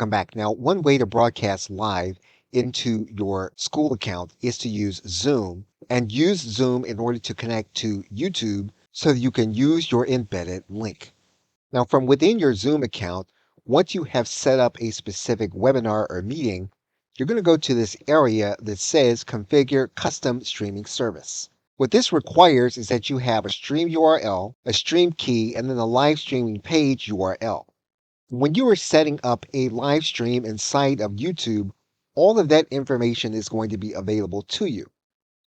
Welcome back. Now, one way to broadcast live into your school account is to use Zoom and use Zoom in order to connect to YouTube so that you can use your embedded link. Now, from within your Zoom account, once you have set up a specific webinar or meeting, you're going to go to this area that says Configure Custom Streaming Service. What this requires is that you have a stream URL, a stream key, and then a live streaming page URL. When you are setting up a live stream inside of YouTube, all of that information is going to be available to you.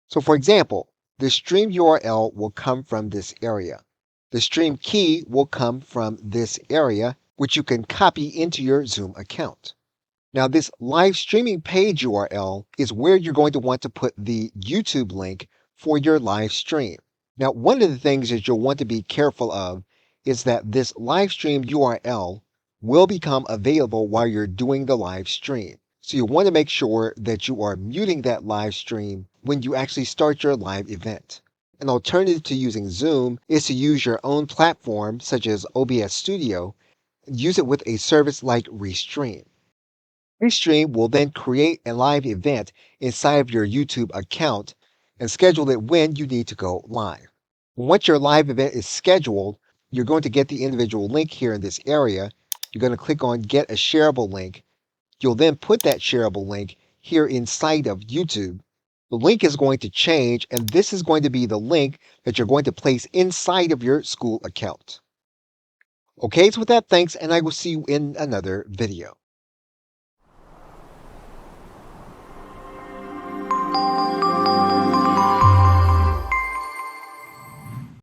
So for example, the stream URL will come from this area. The stream key will come from this area, which you can copy into your Zoom account. Now this live streaming page URL is where you're going to want to put the YouTube link for your live stream. Now, one of the things that you'll want to be careful of is that this live stream URL will become available while you're doing the live stream. So you want to make sure that you are muting that live stream when you actually start your live event. An alternative to using Zoom is to use your own platform, such as OBS Studio, and use it with a service like Restream. Restream will then create a live event inside of your YouTube account and schedule it when you need to go live. Once your live event is scheduled, you're going to get the individual link here in this area. You're going to click on Get a Shareable Link. You'll then put that shareable link here inside of YouTube. The link is going to change, and this is going to be the link that you're going to place inside of your school account. Okay, so with that, thanks, and I will see you in another video.